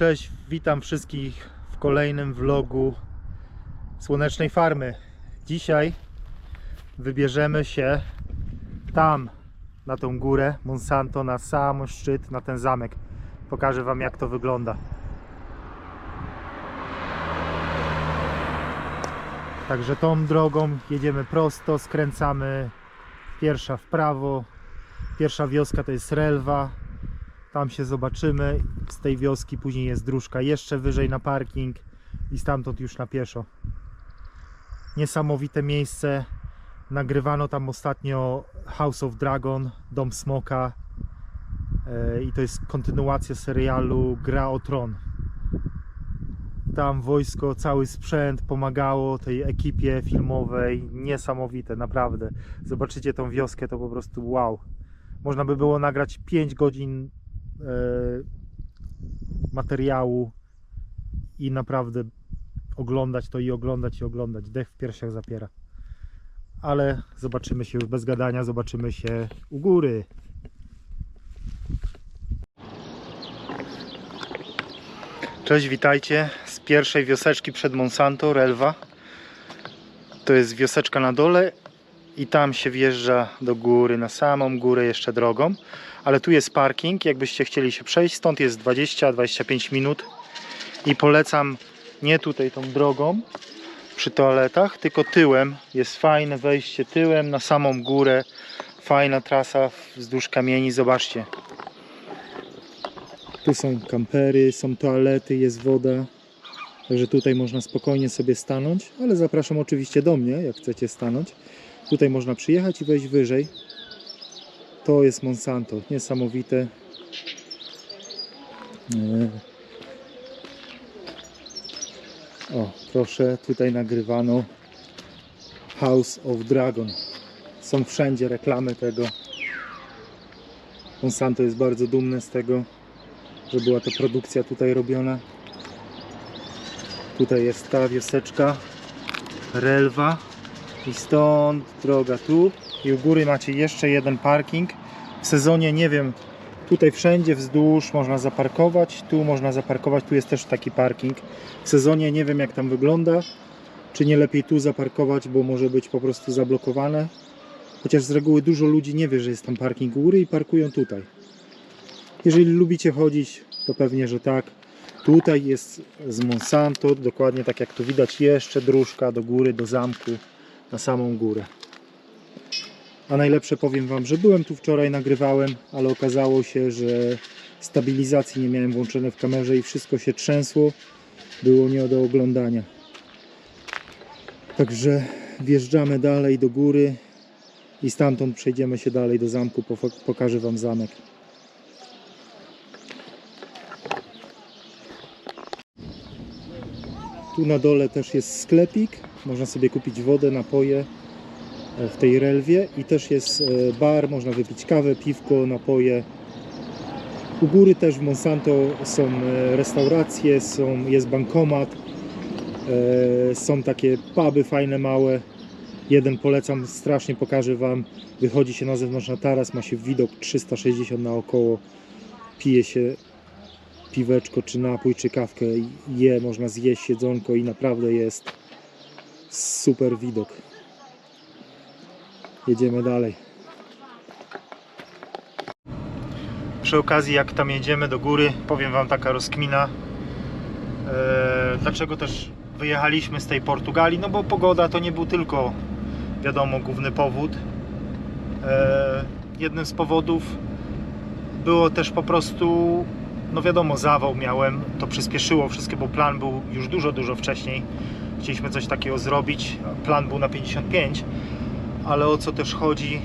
Cześć, witam wszystkich w kolejnym vlogu Słonecznej Farmy. Dzisiaj wybierzemy się tam, na tą górę Monsanto, na sam szczyt, na ten zamek. Pokażę wam, jak to wygląda. Także tą drogą jedziemy prosto, skręcamy pierwsza w prawo. Pierwsza wioska to jest Relwa. Tam się zobaczymy. Z tej wioski później jest dróżka jeszcze wyżej na parking i stamtąd już na pieszo. Niesamowite miejsce. Nagrywano tam ostatnio House of Dragon, Dom Smoka, i to jest kontynuacja serialu Gra o Tron. Tam wojsko, cały sprzęt pomagało tej ekipie filmowej. Niesamowite, naprawdę. Zobaczycie tą wioskę, to po prostu wow. Można by było nagrać 5 godzin materiału i naprawdę oglądać to i oglądać i oglądać. Dech w piersiach zapiera. Ale zobaczymy się już bez gadania, zobaczymy się u góry. Cześć, witajcie z pierwszej wioseczki przed Monsanto, Relwa. To jest wioseczka na dole i tam się wjeżdża do góry, na samą górę jeszcze drogą. Ale tu jest parking, jakbyście chcieli się przejść, stąd jest 20-25 minut. I polecam nie tutaj tą drogą przy toaletach, tylko tyłem. Jest fajne wejście tyłem na samą górę. Fajna trasa wzdłuż kamieni, zobaczcie. Tu są kampery, są toalety, jest woda. Także tutaj można spokojnie sobie stanąć, ale zapraszam oczywiście do mnie, jak chcecie stanąć. Tutaj można przyjechać i wejść wyżej. To jest Monsanto, niesamowite. O, proszę, tutaj nagrywano House of Dragon. Są wszędzie reklamy tego. Monsanto jest bardzo dumne z tego, że była to produkcja tutaj robiona. Tutaj jest ta wioseczka, Relwa. I stąd droga tu. I u góry macie jeszcze jeden parking. W sezonie nie wiem, tutaj wszędzie wzdłuż można zaparkować. Tu można zaparkować, tu jest też taki parking. W sezonie nie wiem, jak tam wygląda. Czy nie lepiej tu zaparkować, bo może być po prostu zablokowane. Chociaż z reguły dużo ludzi nie wie, że jest tam parking u góry i parkują tutaj. Jeżeli lubicie chodzić, to pewnie, że tak. Tutaj jest z Monsanto, dokładnie tak jak tu widać, jeszcze dróżka do góry, do zamku, na samą górę. A najlepsze, powiem wam, że byłem tu wczoraj, nagrywałem, ale okazało się, że stabilizacji nie miałem włączone w kamerze i wszystko się trzęsło. Było nie do oglądania. Także wjeżdżamy dalej do góry i stamtąd przejdziemy się dalej do zamku, pokażę wam zamek. Tu na dole też jest sklepik, można sobie kupić wodę, napoje w tej Relwie i też jest bar, można wypić kawę, piwko, napoje. U góry też w Monsanto są restauracje, jest bankomat, są takie puby fajne, małe. Jeden polecam, strasznie pokażę wam. Wychodzi się na zewnątrz na taras, ma się widok 360 naokoło, pije się piweczko, czy napój, czy kawkę, można zjeść jedzonko i naprawdę jest super widok. Jedziemy dalej. Przy okazji, jak tam jedziemy do góry, powiem wam taka rozkmina, dlaczego też wyjechaliśmy z tej Portugalii. No bo pogoda to nie był tylko, wiadomo, główny powód. Jednym z powodów było też po prostu, no wiadomo, zawał miałem, to przyspieszyło wszystko, bo plan był już dużo wcześniej. Chcieliśmy coś takiego zrobić, plan był na 55, ale o co też chodzi?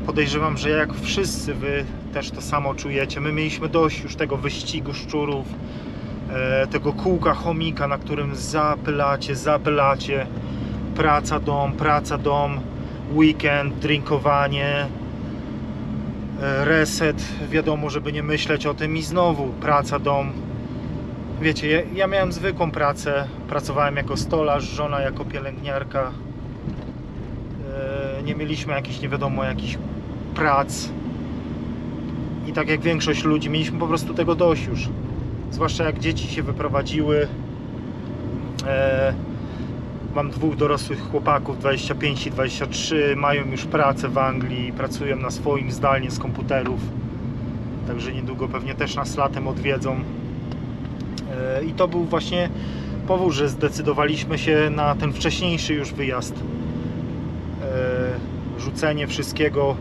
Podejrzewam, że jak wszyscy wy też to samo czujecie. My mieliśmy dość już tego wyścigu szczurów, tego kółka chomika, na którym zapylacie, praca, dom, weekend, drinkowanie, reset, wiadomo, żeby nie myśleć o tym i znowu praca, dom. Wiecie, ja miałem zwykłą pracę, pracowałem jako stolarz, żona jako pielęgniarka. Nie mieliśmy jakichś, nie wiadomo, jakichś prac. I tak jak większość ludzi, mieliśmy po prostu tego dość już. zwłaszcza jak dzieci się wyprowadziły. Mam dwóch dorosłych chłopaków, 25 i 23, mają już pracę w Anglii, pracują na swoim zdalnie z komputerów, także niedługo pewnie też nas latem odwiedzą. I to był właśnie powód, że zdecydowaliśmy się na ten wcześniejszy już wyjazd. Rzucenie wszystkiego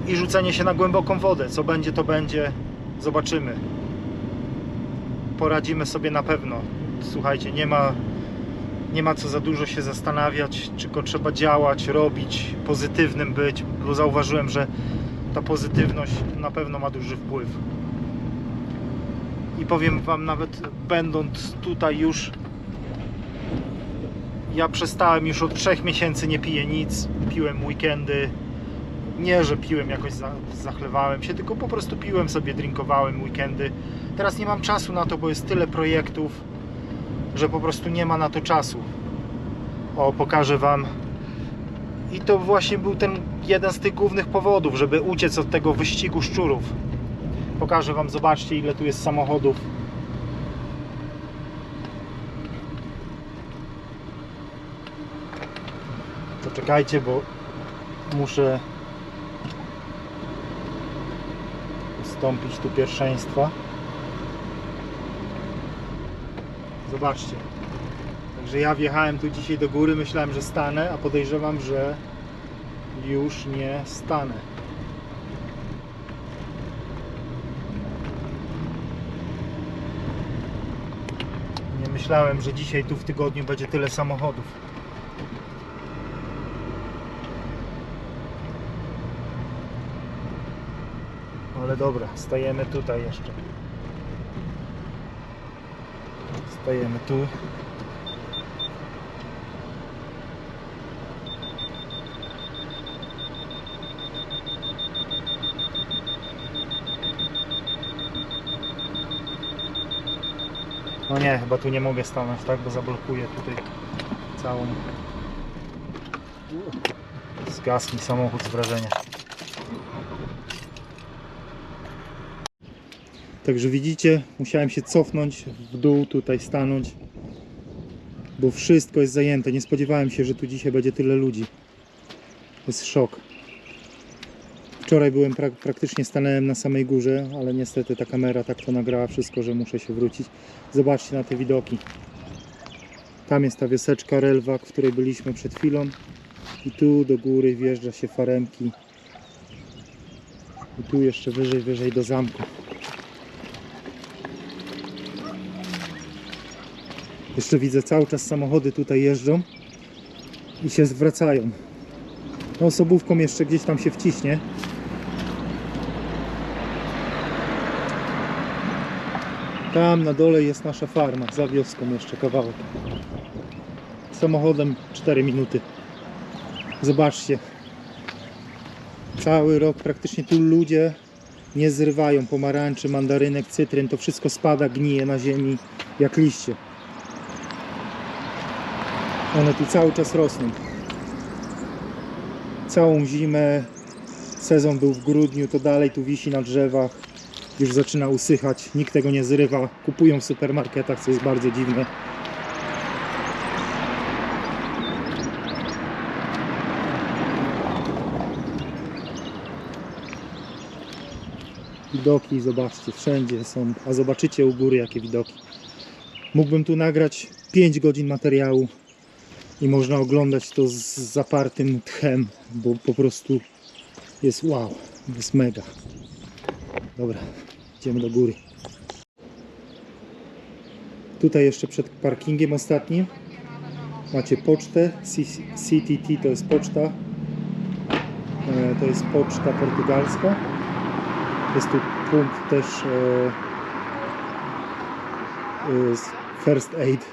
i rzucenie się na głęboką wodę. Co będzie, to będzie. Zobaczymy. Poradzimy sobie na pewno. Słuchajcie, nie ma co za dużo się zastanawiać, tylko trzeba działać, robić, pozytywnym być, bo zauważyłem, że ta pozytywność na pewno ma duży wpływ. I powiem Wam, nawet będąc tutaj już, ja przestałem już od 3 miesięcy, nie piję nic, piłem weekendy. Nie, że piłem jakoś, zachlewałem się, tylko po prostu piłem sobie, drinkowałem weekendy. Teraz nie mam czasu na to, bo jest tyle projektów, że po prostu nie ma na to czasu. O, pokażę Wam. I to właśnie był ten jeden z tych głównych powodów, żeby uciec od tego wyścigu szczurów. Pokażę Wam, zobaczcie, ile tu jest samochodów. Poczekajcie, bo muszę ustąpić tu pierwszeństwa. Zobaczcie. Także ja wjechałem tu dzisiaj do góry, myślałem, że stanę, a podejrzewam, że już nie stanę. Nie myślałem, że dzisiaj tu w tygodniu będzie tyle samochodów. Ale dobra, stajemy tutaj jeszcze. Stajemy tu. No nie, chyba tu nie mogę stanąć, tak? Bo zablokuję tutaj całą... Zgasł mi samochód z wrażenia. Także widzicie, musiałem się cofnąć w dół, tutaj stanąć, bo wszystko jest zajęte. Nie spodziewałem się, że tu dzisiaj będzie tyle ludzi. To jest szok. Wczoraj byłem praktycznie stanąłem na samej górze, ale niestety ta kamera tak to nagrała wszystko, że muszę się wrócić. Zobaczcie na te widoki. Tam jest ta wioseczka Relwak, w której byliśmy przed chwilą. I tu do góry wjeżdża się Faremki. I tu jeszcze wyżej do zamku. Jeszcze widzę, cały czas samochody tutaj jeżdżą i się zwracają. No, osobówką jeszcze gdzieś tam się wciśnie. Tam na dole jest nasza farma, za wioską jeszcze kawałek. Samochodem 4 minuty. Zobaczcie. Cały rok praktycznie tu ludzie nie zrywają pomarańczy, mandarynek, cytryn. To wszystko spada, gnije na ziemi jak liście. One tu cały czas rosną. Całą zimę, sezon był w grudniu, to dalej tu wisi na drzewach. Już zaczyna usychać, nikt tego nie zrywa. Kupują w supermarketach, co jest bardzo dziwne. Widoki, zobaczcie, wszędzie są. A zobaczycie u góry, jakie widoki. Mógłbym tu nagrać 5 godzin materiału i można oglądać to z zapartym tchem, bo po prostu jest wow, jest mega. Dobra, idziemy do góry. Tutaj jeszcze przed parkingiem ostatnim macie pocztę. CTT to jest poczta. To jest poczta portugalska. Jest tu punkt też first aid.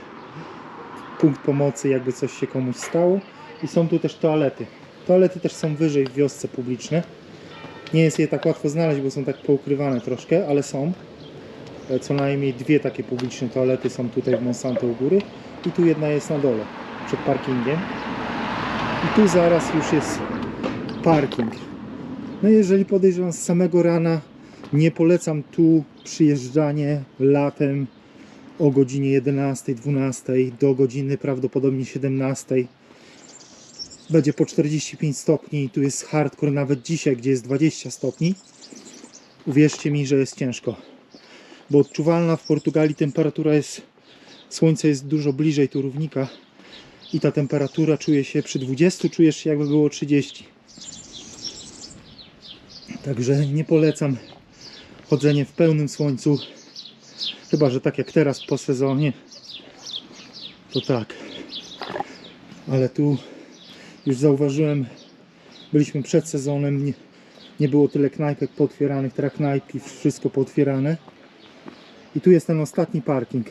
Punkt pomocy, jakby coś się komuś stało. I są tu też toalety. Toalety też są wyżej w wiosce publiczne. Nie jest je tak łatwo znaleźć, bo są tak poukrywane troszkę, ale są. Co najmniej 2 takie publiczne toalety są tutaj w Monsanto u góry. I tu jedna jest na dole, przed parkingiem. I tu zaraz już jest parking. No i jeżeli podejrzewam z samego rana Nie polecam tu przyjeżdżanie latem o godzinie 11, 12 do godziny prawdopodobnie 17. Będzie po 45 stopni, tu jest hardcore nawet dzisiaj, gdzie jest 20 stopni. Uwierzcie mi, że jest ciężko, bo odczuwalna w Portugalii temperatura jest, słońce jest dużo bliżej tu równika i ta temperatura czuje się przy 20, czujesz się jakby było 30. Także nie polecam chodzenie w pełnym słońcu, chyba że tak jak teraz po sezonie, to tak. Ale tu już zauważyłem, byliśmy przed sezonem, nie było tyle knajpek pootwieranych, teraz knajpki, wszystko pootwierane. I tu jest ten ostatni parking.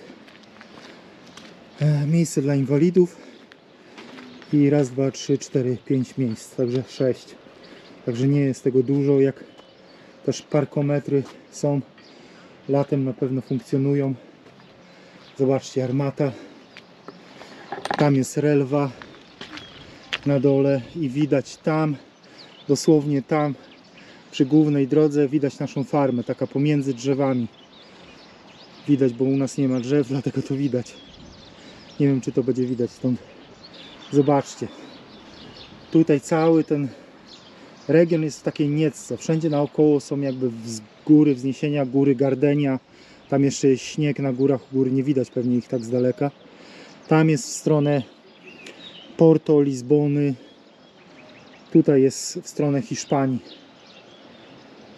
Miejsce dla inwalidów i raz, dwa, trzy, cztery, 5 miejsc, także 6. Także nie jest tego dużo, jak też parkometry są. Latem na pewno funkcjonują. Zobaczcie, armata. Tam jest relwa na dole i widać tam, dosłownie tam, przy głównej drodze widać naszą farmę, taka pomiędzy drzewami. Widać, bo u nas nie ma drzew, dlatego to widać. Nie wiem, czy to będzie widać stąd. Zobaczcie. Tutaj cały ten region jest w takiej niecce. Wszędzie naokoło są jakby góry, wzniesienia, góry Gardenia. Tam jeszcze jest śnieg na górach, góry nie widać pewnie ich tak z daleka. Tam jest w stronę Porto, Lizbony. Tutaj jest w stronę Hiszpanii.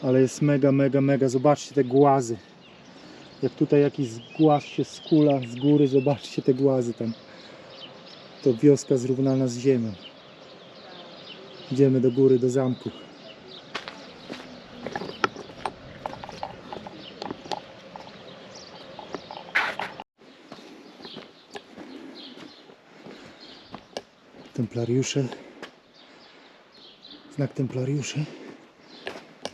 Ale jest mega, mega, mega. Zobaczcie te głazy. Jak tutaj jakiś głaz się skula z góry, zobaczcie te głazy tam. To wioska zrównana z ziemią. Idziemy do góry, do zamku. Templariusze. Znak templariuszy.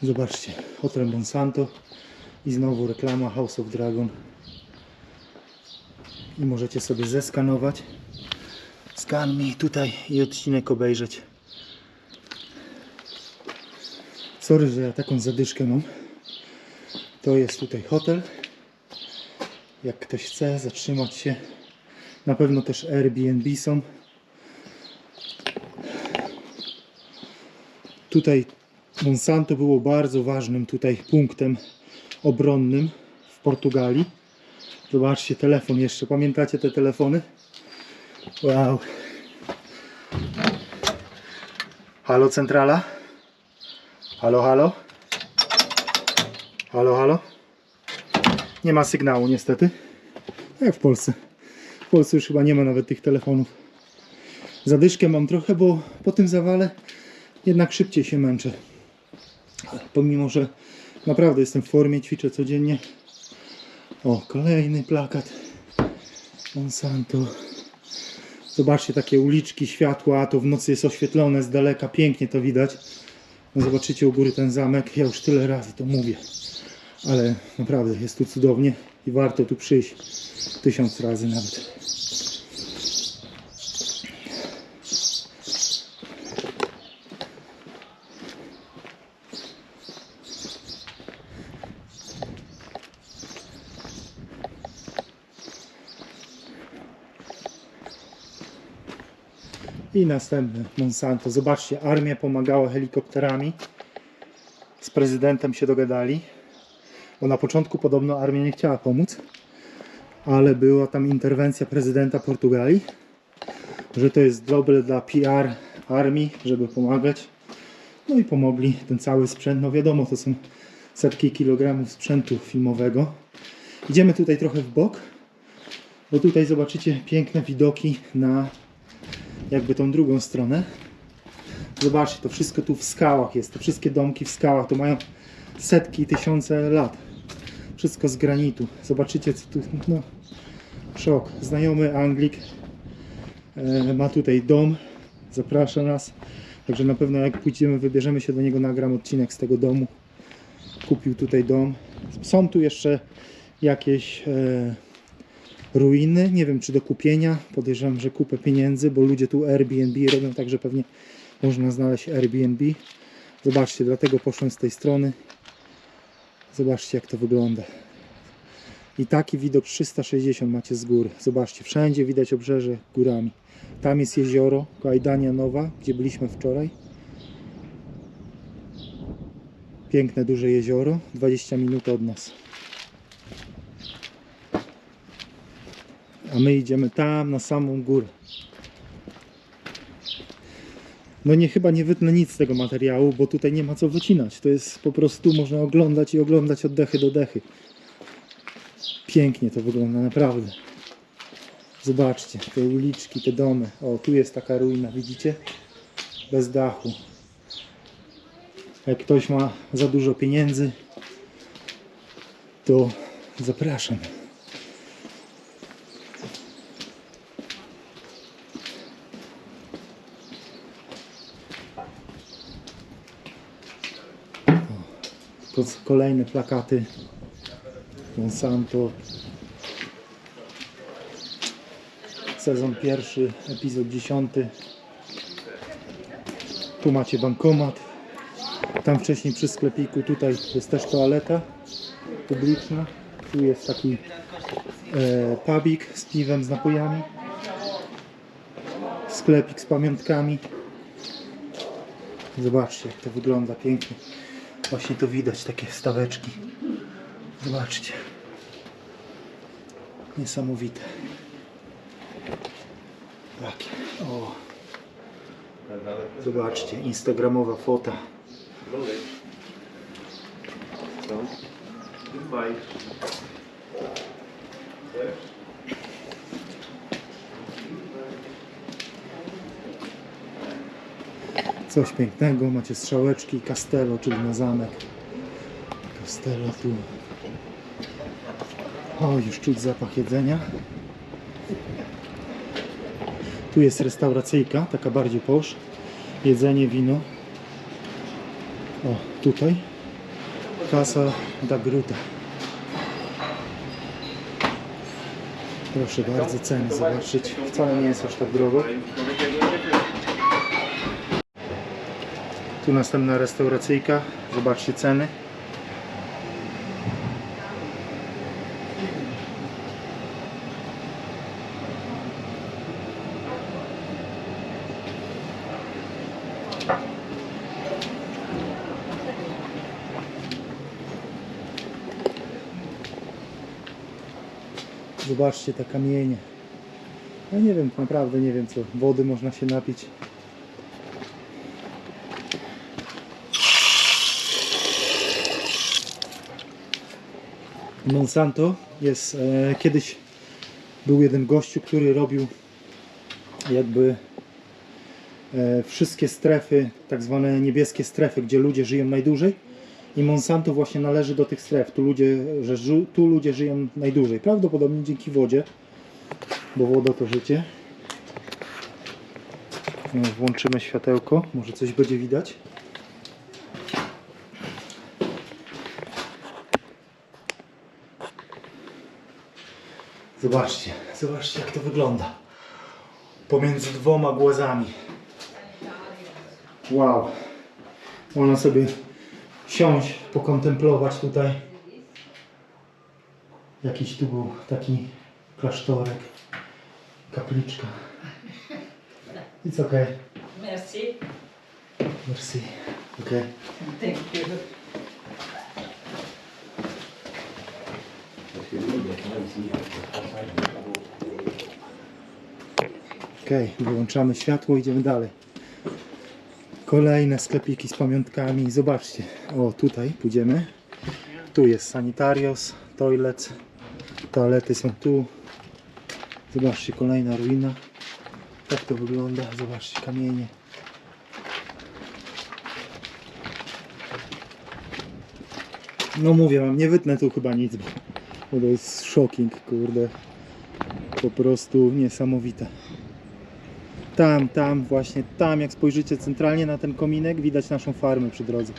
Zobaczcie, Hotel Monsanto. I znowu reklama House of Dragon. I możecie sobie zeskanować. Skan mi tutaj i odcinek obejrzeć. Sorry, że ja taką zadyszkę mam. To jest tutaj hotel. Jak ktoś chce zatrzymać się. Na pewno też Airbnb są. Tutaj Monsanto było bardzo ważnym tutaj punktem obronnym w Portugalii. Zobaczcie, telefon jeszcze. Pamiętacie te telefony? Wow. Halo centrala? Halo, halo? Halo, halo? Nie ma sygnału niestety. Jak w Polsce. W Polsce już chyba nie ma nawet tych telefonów. Zadyszkę mam trochę, bo po tym zawale jednak szybciej się męczę. Pomimo, że naprawdę jestem w formie, ćwiczę codziennie. O, kolejny plakat Monsanto. Zobaczcie, takie uliczki, światła, to w nocy jest oświetlone z daleka, pięknie to widać. No zobaczycie u góry ten zamek, ja już tyle razy to mówię. Ale naprawdę jest tu cudownie i warto tu przyjść 1000 razy nawet. I następny Monsanto. Zobaczcie, armia pomagała helikopterami. Z prezydentem się dogadali. Bo na początku podobno armia nie chciała pomóc. Ale była tam interwencja prezydenta Portugalii. Że to jest dobre dla PR armii, żeby pomagać. No i pomogli. Ten cały sprzęt, no wiadomo, to są setki kilogramów sprzętu filmowego. Idziemy tutaj trochę w bok. Bo tutaj zobaczycie piękne widoki na jakby tą drugą stronę. Zobaczcie, to wszystko tu w skałach jest. Te wszystkie domki w skałach to mają setki, tysiące lat. Wszystko z granitu. Zobaczycie, co tu, no, szok. Znajomy Anglik ma tutaj dom. Zaprasza nas. Także na pewno jak pójdziemy, wybierzemy się do niego, nagram odcinek z tego domu. Kupił tutaj dom. Są tu jeszcze jakieś ruiny, nie wiem czy do kupienia, podejrzewam, że kupę pieniędzy, bo ludzie tu Airbnb robią, także pewnie można znaleźć Airbnb. Zobaczcie, dlatego poszłem z tej strony. Zobaczcie, jak to wygląda. I taki widok 360 macie z góry. Zobaczcie, wszędzie widać obrzeże górami. Tam jest jezioro Guaidania Nowa, gdzie byliśmy wczoraj. Piękne, duże jezioro, 20 minut od nas. A my idziemy tam, na samą górę. No chyba nie wytnę nic z tego materiału, bo tutaj nie ma co wycinać. To jest po prostu, można oglądać i oglądać od dechy do dechy. Pięknie to wygląda, naprawdę. Zobaczcie, te uliczki, te domy. O, tu jest taka ruina, widzicie? Bez dachu. Jak ktoś ma za dużo pieniędzy, to zapraszam. O, kolejne plakaty Monsanto. Sezon pierwszy, epizod 10. Tu macie bankomat. Tam wcześniej przy sklepiku, tutaj jest też toaleta publiczna. Tu jest taki pubik z piwem, z napojami. Sklepik z pamiątkami. Zobaczcie, jak to wygląda pięknie. Właśnie to widać, takie wstaweczki. Zobaczcie. Niesamowite. Takie. O. Zobaczcie, instagramowa fota. Coś pięknego, macie strzałeczki, castello, czyli na zamek. Castello tu. O, już czuć zapach jedzenia. Tu jest restauracyjka, taka bardziej posz. Jedzenie, wino. O, tutaj. Casa da Gruta. Proszę bardzo, ceny zobaczyć. Wcale nie jest aż tak drogo. Tu następna restauracyjka. Zobaczcie ceny. Zobaczcie te kamienie. Ja nie wiem, naprawdę nie wiem co. Wody można się napić. Monsanto jest, kiedyś był jeden gościu, który robił jakby wszystkie strefy, tak zwane niebieskie strefy, gdzie ludzie żyją najdłużej. I Monsanto właśnie należy do tych stref. Tu ludzie żyją najdłużej. Prawdopodobnie dzięki wodzie, bo woda to życie. Włączymy światełko, może coś będzie widać. Zobaczcie, zobaczcie jak to wygląda. Pomiędzy dwoma głazami. Wow. Można sobie siąść, pokontemplować tutaj. Jakiś tu był taki klasztorek, kapliczka. It's okay. Merci. Merci. Okay. Thank you. Okej, wyłączamy światło, idziemy dalej. Kolejne sklepiki z pamiątkami. Zobaczcie, o tutaj pójdziemy. Tu jest sanitarios, toilet. Toalety są tu. Zobaczcie, kolejna ruina. Tak to wygląda. Zobaczcie, kamienie. No mówię wam, nie wytnę tu chyba nic, bo to jest shocking, kurde. Po prostu niesamowite. Tam, właśnie tam, jak spojrzycie centralnie na ten kominek, widać naszą farmę przy drodze.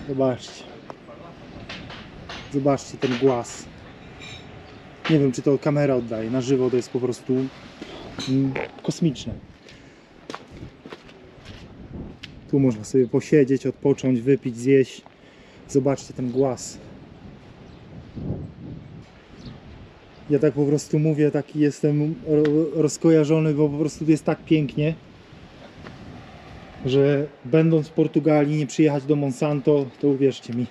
Zobaczcie. Zobaczcie ten głaz. Nie wiem, czy to kamera oddaje. Na żywo to jest po prostu kosmiczne. Tu można sobie posiedzieć, odpocząć, wypić, zjeść. Zobaczcie ten głaz. Ja tak po prostu mówię, taki jestem rozkojarzony, bo po prostu jest tak pięknie, że będąc w Portugalii, nie przyjechać do Monsanto, to uwierzcie mi.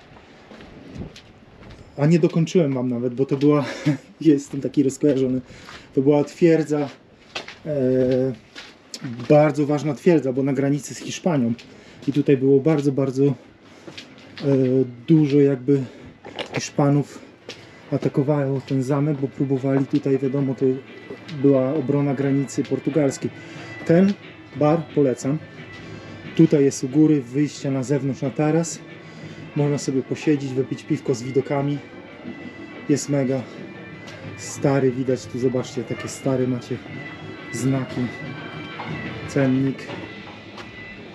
A nie dokończyłem wam nawet, bo to była, jestem taki rozkojarzony, to była twierdza, bardzo ważna twierdza, bo na granicy z Hiszpanią. I tutaj było bardzo dużo jakby Hiszpanów atakowało ten zamek, bo próbowali tutaj, wiadomo, to była obrona granicy portugalskiej. Ten bar polecam. Tutaj jest u góry wyjście na zewnątrz na taras. Można sobie posiedzieć, wypić piwko z widokami. Jest mega stary, widać tu, zobaczcie, takie stare macie znaki, cennik.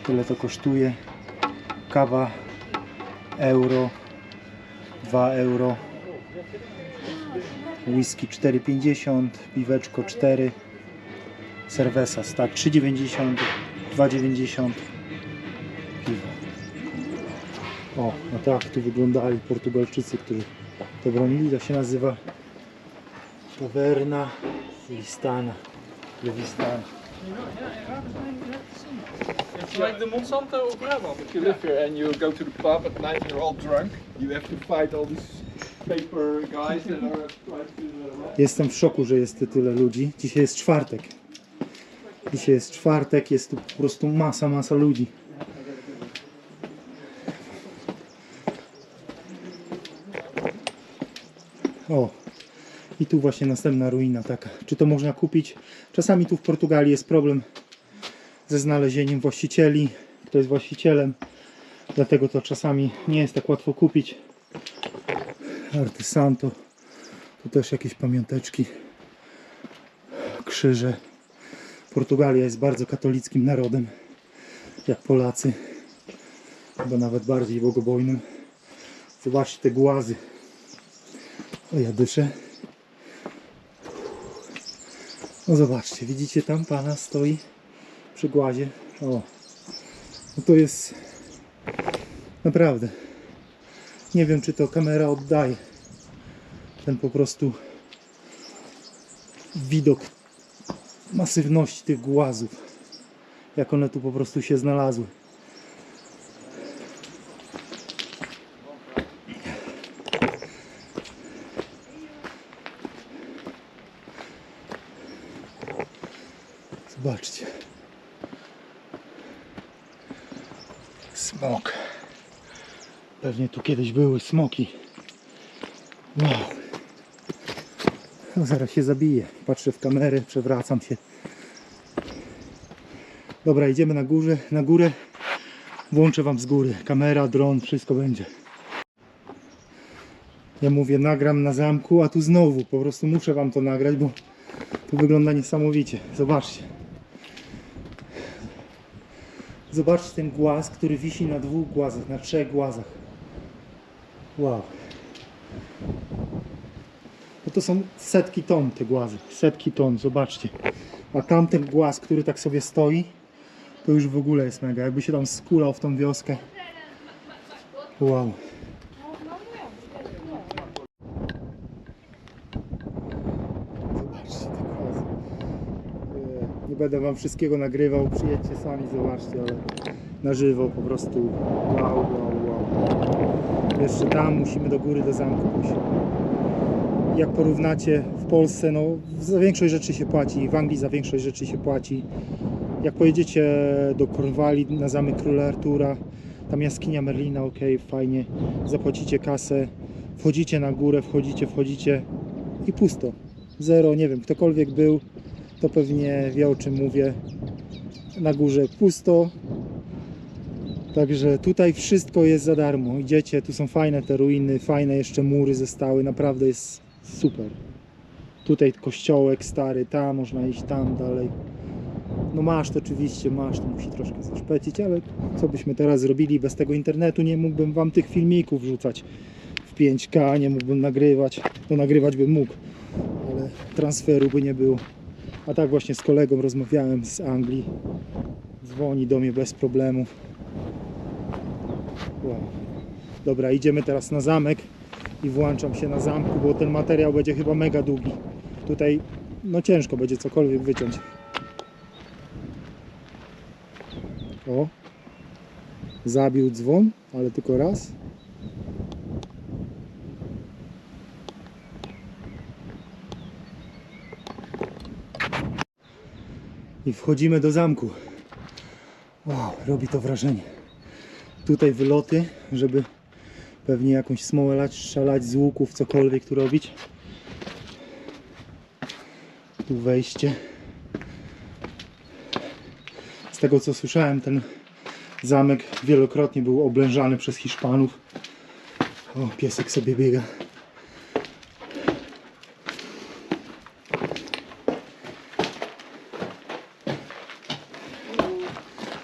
Tyle to kosztuje. Kawa euro, 2 euro. Whisky 4,50, piweczko 4, cervezas, tak, 3,90, 2,90 piwo. O, no tak tu wyglądali Portugalczycy, którzy to bronili. To się nazywa Taverna Listana. It's like the Monsanto of Brabant. If you live here and you go to the pub at night and you're all drunk, you have to fight all these paper guys that are trying to... Jestem w szoku, że jest tyle ludzi. Dzisiaj jest czwartek. Jest tu po prostu masa ludzi. O, i tu właśnie następna ruina taka. Czy to można kupić? Czasami tu w Portugalii jest problem ze znalezieniem właścicieli, kto jest właścicielem. Dlatego to czasami nie jest tak łatwo kupić. Artesanto. Tu też jakieś pamiąteczki. Krzyże. Portugalia jest bardzo katolickim narodem. Jak Polacy. Chyba nawet bardziej bogobojnym. Zobaczcie te głazy. O, ja dyszę. No zobaczcie, widzicie tam pana stoi przy głazie. O, no to jest naprawdę, nie wiem czy to kamera oddaje ten po prostu widok masywności tych głazów, jak one tu po prostu się znalazły. Zobaczcie. Smok. Pewnie tu kiedyś były smoki. Wow. No zaraz się zabiję. Patrzę w kamerę, przewracam się. Dobra, idziemy na górę. Włączę wam z góry. Kamera, dron, wszystko będzie. Ja mówię, nagram na zamku, a tu znowu po prostu muszę wam to nagrać, bo to wygląda niesamowicie. Zobaczcie. Zobaczcie ten głaz, który wisi na 2 głazach, na 3 głazach. Wow. No to są setki ton te głazy. Setki ton, zobaczcie. A tamten głaz, który tak sobie stoi, to już w ogóle jest mega. Jakby się tam skulał w tą wioskę. Wow. Zobaczcie te głazy. Nie będę wam wszystkiego nagrywał, przyjedźcie sami, zobaczcie, ale na żywo po prostu wow. Jeszcze tam musimy do góry, do zamku pójść. Jak porównacie w Polsce, no za większość rzeczy się płaci, w Anglii za większość rzeczy się płaci. Jak pojedziecie do Cornwalli na zamek Króla Artura, tam jaskinia Merlina, ok, fajnie, zapłacicie kasę, wchodzicie na górę, wchodzicie i pusto. Zero, nie wiem, ktokolwiek był, to pewnie wie o czym mówię. Na górze pusto. Także tutaj wszystko jest za darmo. Idziecie, tu są fajne te ruiny, fajne jeszcze mury zostały, naprawdę jest super. Tutaj kościołek stary, tam można iść tam dalej. No maszt oczywiście, maszt musi troszkę zaszpecić, ale co byśmy teraz zrobili bez tego internetu? Nie mógłbym wam tych filmików wrzucać w 5K, nie mógłbym nagrywać. No nagrywać bym mógł, ale transferu by nie było. A tak właśnie z kolegą rozmawiałem z Anglii. Dzwoni do mnie bez problemów. Wow. Dobra, idziemy teraz na zamek i włączam się na zamku, bo ten materiał będzie chyba mega długi. Tutaj no ciężko będzie cokolwiek wyciąć. O, zabił dzwon, ale tylko raz. I wchodzimy do zamku. Wow, robi to wrażenie. Tutaj wyloty, żeby pewnie jakąś smołę lać, strzelać z łuków, cokolwiek tu robić. Tu wejście. Z tego co słyszałem, ten zamek wielokrotnie był oblężany przez Hiszpanów. O, piesek sobie biega.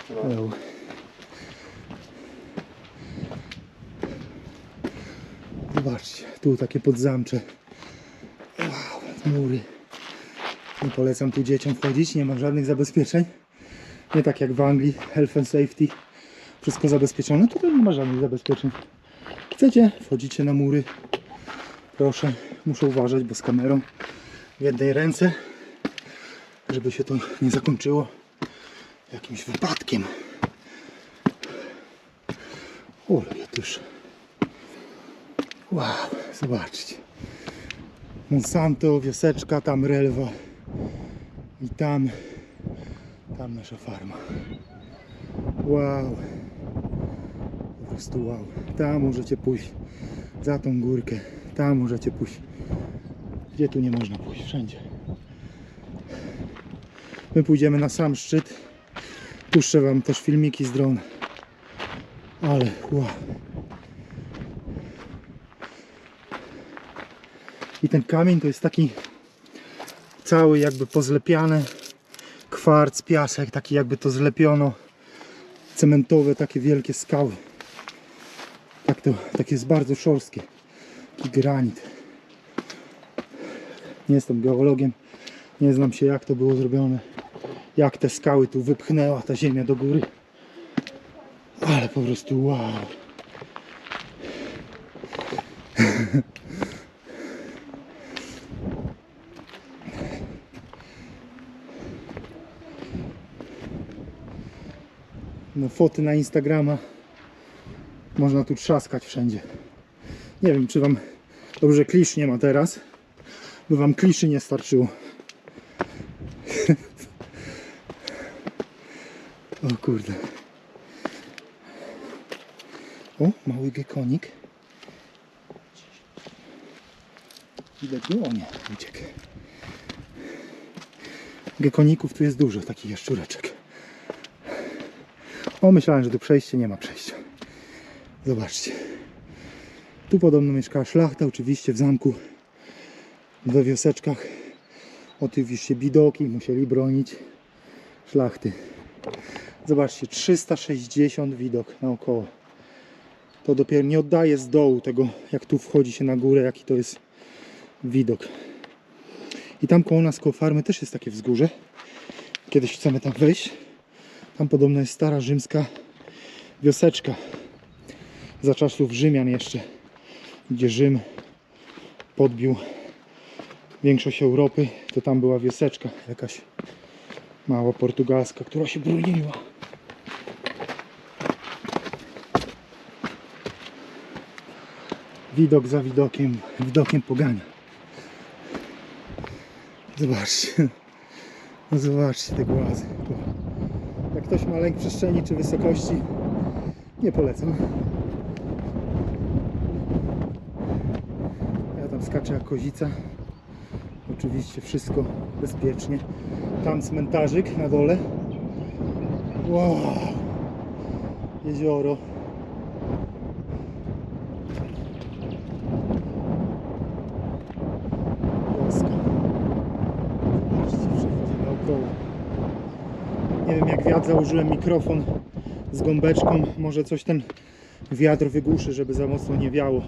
Hello. Zobaczcie, tu takie podzamcze. Wow, mury. Nie polecam tu dzieciom wchodzić, nie ma żadnych zabezpieczeń. Nie tak jak w Anglii, health and safety. Wszystko zabezpieczone, tutaj nie ma żadnych zabezpieczeń. Chcecie? Wchodzicie na mury. Proszę, muszę uważać, bo z kamerą w jednej ręce, żeby się to nie zakończyło jakimś wypadkiem. O, już. Wow, zobaczcie. Monsanto, wioseczka, tam relwa i tam nasza farma. Wow, po prostu wow. Tam możecie pójść za tą górkę, tam możecie pójść. Gdzie tu nie można pójść? Wszędzie. My pójdziemy na sam szczyt. Puszczę wam też filmiki z drona. Ale wow. I ten kamień to jest taki cały jakby pozlepiany kwarc, piasek, taki jakby to zlepiono, cementowe takie wielkie skały. Tak jest bardzo szorstkie. Taki granit. Nie jestem geologiem, nie znam się jak to było zrobione, jak te skały tu wypchnęła ta ziemia do góry, ale po prostu wow. No foty na Instagrama można tu trzaskać wszędzie. Nie wiem, czy wam dobrze klisz nie ma teraz, by wam kliszy nie starczyło. O kurde. O, mały gekonik. Widać go? O nie, uciekł. Gekoników tu jest dużo, takich jaszczureczek. O, myślałem, że tu przejście, nie ma przejścia. Zobaczcie. Tu podobno mieszkała szlachta, oczywiście w zamku, we wioseczkach. Oczywiście bidoki musieli bronić szlachty. Zobaczcie, 360 widok naokoło. To dopiero nie oddaje z dołu tego, jak tu wchodzi się na górę, jaki to jest widok. I tam koło nas, koło farmy też jest takie wzgórze. Kiedyś chcemy tam wejść. Tam podobno jest stara rzymska wioseczka. Za czasów Rzymian jeszcze. Gdzie Rzym podbił większość Europy. To tam była wioseczka jakaś mała portugalska, która się broniła. Widok za widokiem. Widokiem pogania. Zobaczcie. No zobaczcie te głazy. Jak ktoś ma lęk przestrzeni czy wysokości, nie polecam. Ja tam skaczę jak kozica. Oczywiście wszystko bezpiecznie. Tam cmentarzyk na dole. Wow! Jezioro. Wioska. Zobaczcie wszędzie naokoło. Nie wiem, jak wiatr, założyłem mikrofon z gąbeczką. Może coś ten wiatr wygłuszy, żeby za mocno nie wiało.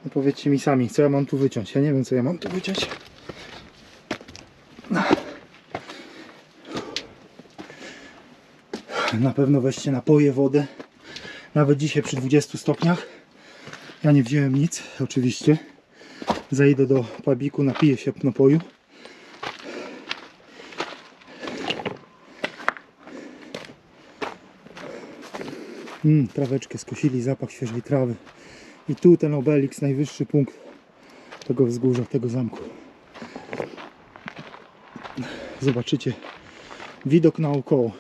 No powiedzcie mi sami, co ja mam tu wyciąć. Ja nie wiem, co ja mam tu wyciąć. Na pewno weźcie napoje, wodę. Nawet dzisiaj przy 20 stopniach. Ja nie wziąłem nic, oczywiście. Zajdę do pubiku, napiję się napoju. Traweczkę skosili, zapach świeżej trawy. I tu ten Obelix, najwyższy punkt tego wzgórza, tego zamku. Zobaczycie widok naokoło.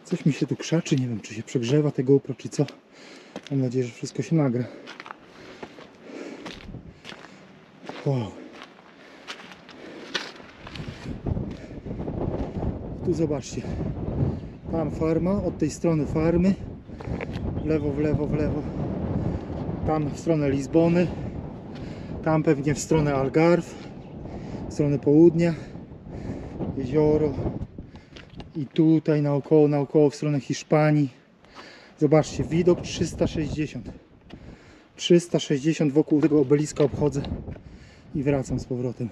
Coś mi się tu krzaczy, nie wiem czy się przegrzewa tego GoPro czy co. Mam nadzieję, że wszystko się nagra. Wow. Tu zobaczcie. Tam farma, od tej strony farmy. W lewo, w lewo, w lewo. Tam w stronę Lizbony. Tam pewnie w stronę Algarve. W stronę południa. Jezioro. I tutaj naokoło w stronę Hiszpanii. Zobaczcie, widok 360. 360 wokół tego obeliska obchodzę i wracam z powrotem.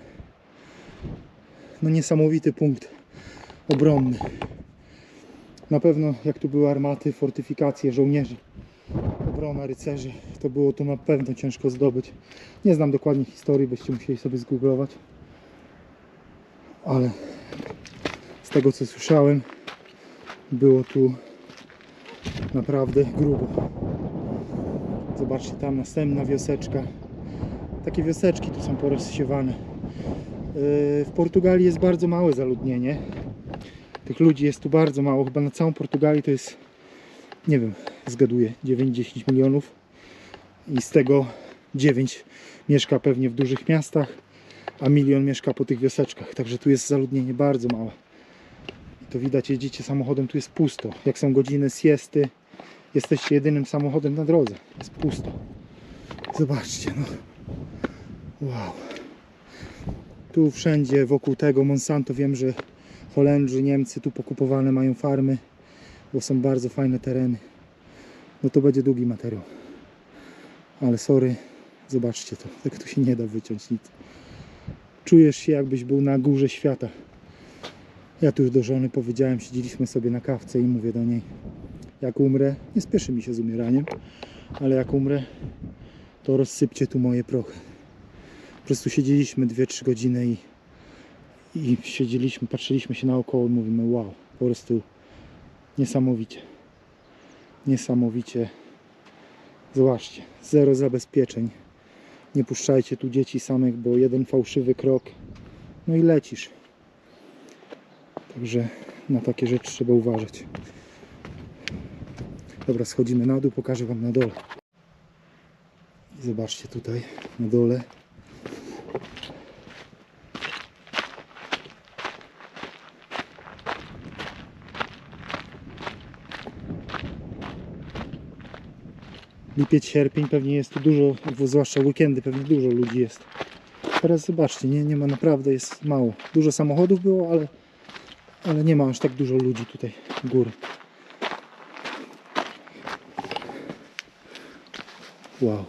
No niesamowity punkt obronny. Na pewno jak tu były armaty, fortyfikacje, żołnierzy, obrona rycerzy, to było to na pewno ciężko zdobyć. Nie znam dokładnie historii, byście musieli sobie zgooglować. Ale z tego co słyszałem, było tu naprawdę grubo. Zobaczcie, tam następna wioseczka. Takie wioseczki tu są porozsiewane. W Portugalii jest bardzo małe zaludnienie. Tych ludzi jest tu bardzo mało. Chyba na całą Portugalię to jest, nie wiem, zgaduję, 9-10 milionów. I z tego 9 mieszka pewnie w dużych miastach, a 1 milion mieszka po tych wioseczkach. Także tu jest zaludnienie bardzo małe. I to widać, jedziecie samochodem, tu jest pusto. Jak są godziny siesty, jesteście jedynym samochodem na drodze. Jest pusto. Zobaczcie, no. Wow. Tu wszędzie wokół tego Monsanto, wiem, że Holendrzy, Niemcy tu pokupowane mają farmy, bo są bardzo fajne tereny. No to będzie długi materiał. Ale sorry, zobaczcie to. Tak tu się nie da wyciąć nic. Czujesz się, jakbyś był na górze świata. Ja tu już do żony powiedziałem, siedzieliśmy sobie na kawce i mówię do niej, jak umrę, nie spieszy mi się z umieraniem, ale jak umrę, to rozsypcie tu moje prochy. Po prostu siedzieliśmy 2-3 godziny i siedzieliśmy, patrzyliśmy się naokoło i mówimy, wow, po prostu niesamowicie. Niesamowicie. Zobaczcie, zero zabezpieczeń. Nie puszczajcie tu dzieci samych, bo jeden fałszywy krok, no i lecisz. Także na takie rzeczy trzeba uważać. Dobra, schodzimy na dół, pokażę wam na dole. I zobaczcie tutaj na dole. Lipiec, sierpień, pewnie jest tu dużo, zwłaszcza weekendy, pewnie dużo ludzi jest. Teraz zobaczcie, nie ma, naprawdę jest mało. Dużo samochodów było, ale nie ma aż tak dużo ludzi tutaj w górę. Wow.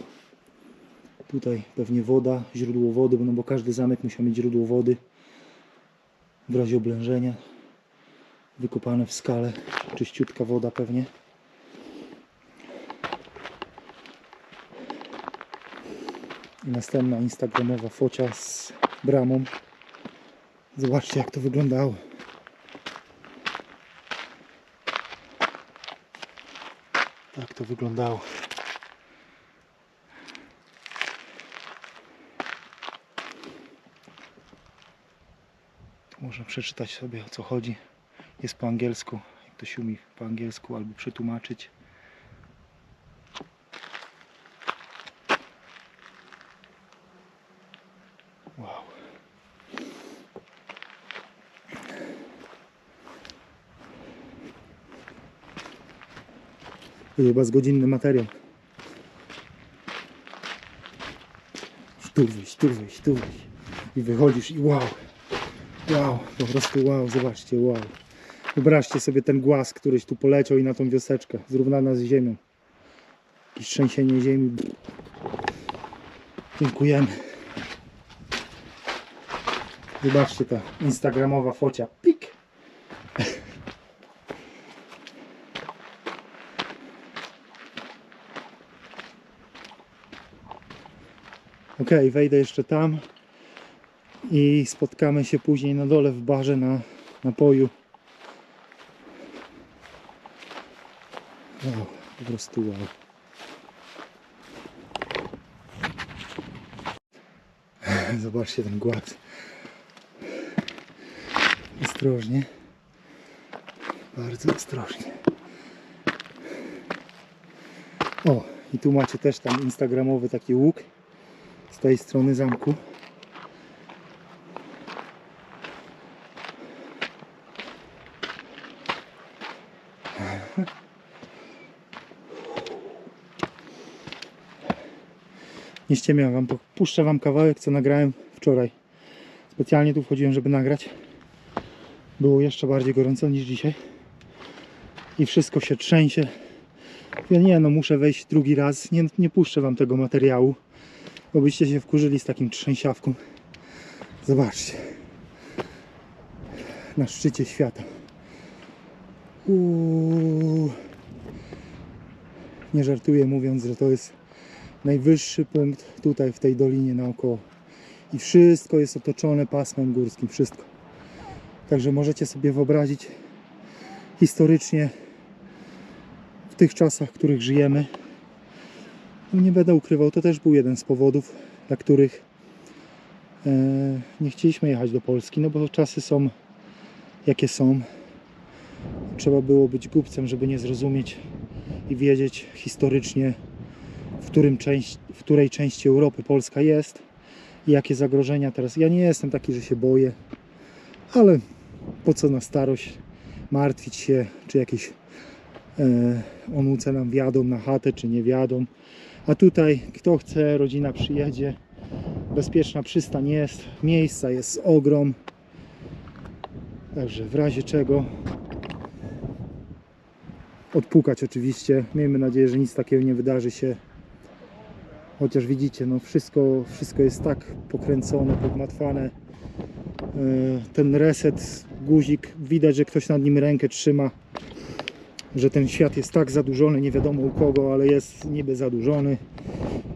Tutaj pewnie woda, źródło wody, no bo każdy zamek musiał mieć źródło wody w razie oblężenia. Wykopane w skale, czyściutka woda pewnie. I następna instagramowa focia z bramą. Zobaczcie, jak to wyglądało. Tak to wyglądało. Tu można przeczytać sobie, o co chodzi. Jest po angielsku, jak ktoś umie po angielsku albo przetłumaczyć. Wow. To chyba z godzinny materiał. Tu wyjść, tu wyjść, tu wyjść. I wychodzisz i wow. Wow, po prostu wow, zobaczcie, wow. Wyobraźcie sobie ten głaz, któryś tu poleciał i na tą wioseczkę, zrównana z ziemią. Jakieś trzęsienie ziemi. Dziękujemy. Zobaczcie, ta instagramowa focia. Pik! Ok, wejdę jeszcze tam i spotkamy się później na dole w barze na napoju. Wow, po prostu wow. Zobaczcie ten głaz. Ostrożnie. Bardzo ostrożnie. O, i tu macie też tam instagramowy taki łuk z tej strony zamku. Nie ściemiam wam, puszczę wam kawałek, co nagrałem wczoraj. Specjalnie tu wchodziłem, żeby nagrać. Było jeszcze bardziej gorąco niż dzisiaj. I wszystko się trzęsie. Ja nie, no muszę wejść drugi raz. Nie puszczę wam tego materiału, bo byście się wkurzyli z takim trzęsiawką. Zobaczcie. Na szczycie świata. Nie żartuję, mówiąc, że to jest najwyższy punkt tutaj w tej dolinie naokoło. I wszystko jest otoczone pasmem górskim. Wszystko. Także możecie sobie wyobrazić historycznie w tych czasach, w których żyjemy. No nie będę ukrywał, to też był jeden z powodów, dla których nie chcieliśmy jechać do Polski, no bo czasy są jakie są. Trzeba było być głupcem, żeby nie zrozumieć i wiedzieć historycznie, w której części Europy Polska jest i jakie zagrożenia teraz. Ja nie jestem taki, że się boję, ale po co na starość martwić się, czy jakieś onuce nam wjadą na chatę, czy nie wjadą. A tutaj kto chce, rodzina przyjedzie, bezpieczna przystań jest, miejsca jest ogrom. Także w razie czego odpukać oczywiście. Miejmy nadzieję, że nic takiego nie wydarzy się. Chociaż widzicie, no wszystko jest tak pokręcone, podmatwane. Ten reset, guzik, widać, że ktoś nad nim rękę trzyma. Że ten świat jest tak zadłużony, nie wiadomo u kogo, ale jest niby zadłużony.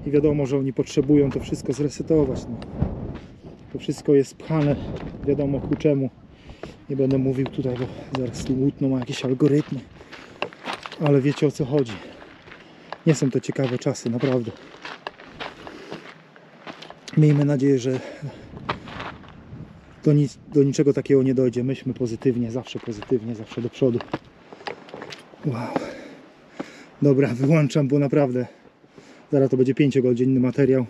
I wiadomo, że oni potrzebują to wszystko zresetować. No. To wszystko jest pchane, wiadomo ku czemu. Nie będę mówił tutaj, bo zaraz tu łutną jakieś algorytmy. Ale wiecie, o co chodzi. Nie są to ciekawe czasy, naprawdę. Miejmy nadzieję, że do niczego takiego nie dojdzie. Myślmy pozytywnie, zawsze do przodu. Wow. Dobra, wyłączam, bo naprawdę zaraz to będzie 5-godzinny materiał.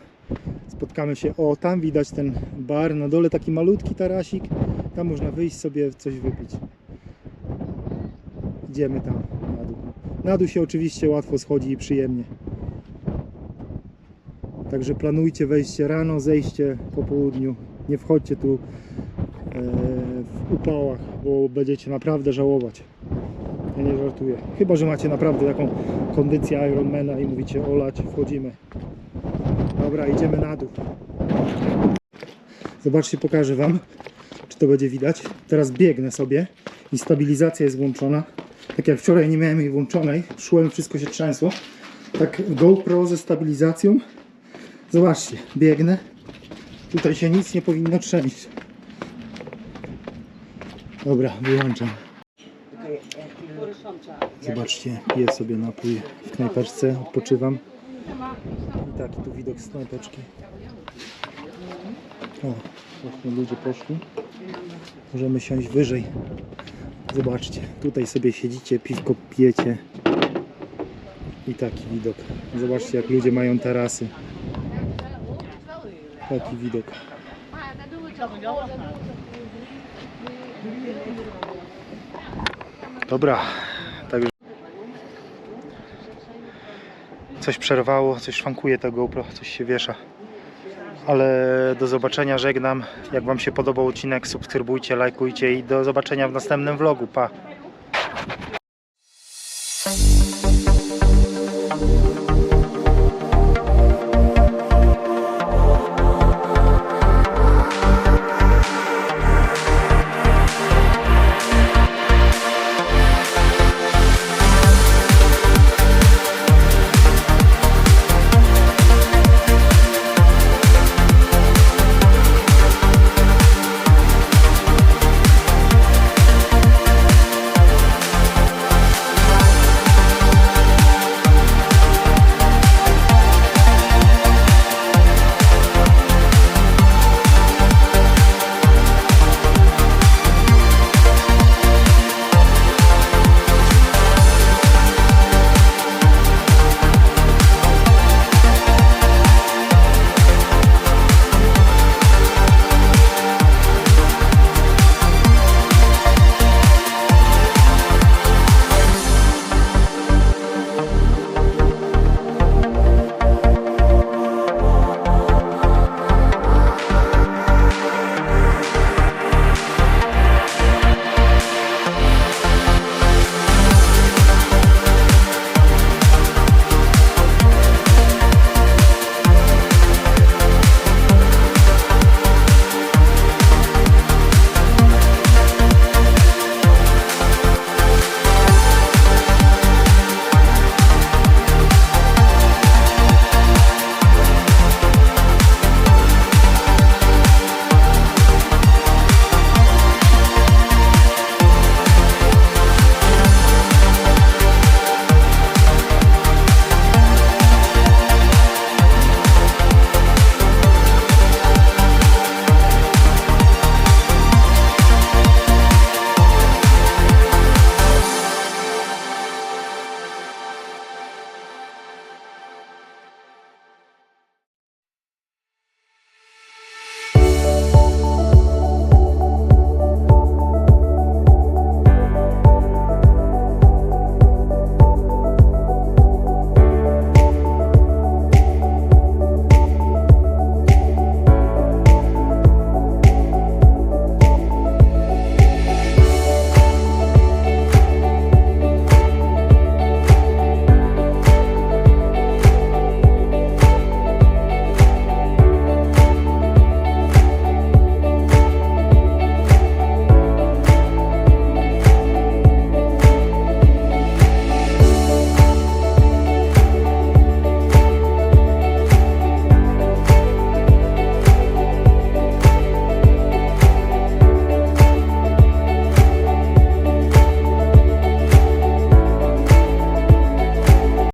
Spotkamy się, o tam widać ten bar, na dole taki malutki tarasik. Tam można wyjść sobie, coś wypić. Idziemy tam na dół. Na dół się oczywiście łatwo schodzi i przyjemnie. Także planujcie wejście rano, zejście po południu. Nie wchodźcie tu w upałach, bo będziecie naprawdę żałować. Ja nie żartuję. Chyba że macie naprawdę taką kondycję Ironmana i mówicie olać, wchodzimy. Dobra, idziemy na dół. Zobaczcie, pokażę wam, czy to będzie widać. Teraz biegnę sobie i stabilizacja jest włączona. Tak jak wczoraj nie miałem jej włączonej, szłem, wszystko się trzęsło. Tak GoPro ze stabilizacją. Zobaczcie, biegnę. Tutaj się nic nie powinno trzęść. Dobra, wyłączam. Zobaczcie, piję sobie napój w knajpeczce, odpoczywam. I taki tu widok z knajpeczki. O, właśnie ludzie poszli. Możemy siąść wyżej. Zobaczcie, tutaj sobie siedzicie, piwko pijecie. I taki widok. Zobaczcie, jak ludzie mają tarasy. Taki widok. Dobra, także coś przerwało, coś szwankuje to GoPro, coś się wiesza. Ale do zobaczenia, żegnam. Jak wam się podobał odcinek, subskrybujcie, lajkujcie i do zobaczenia w następnym vlogu. Pa!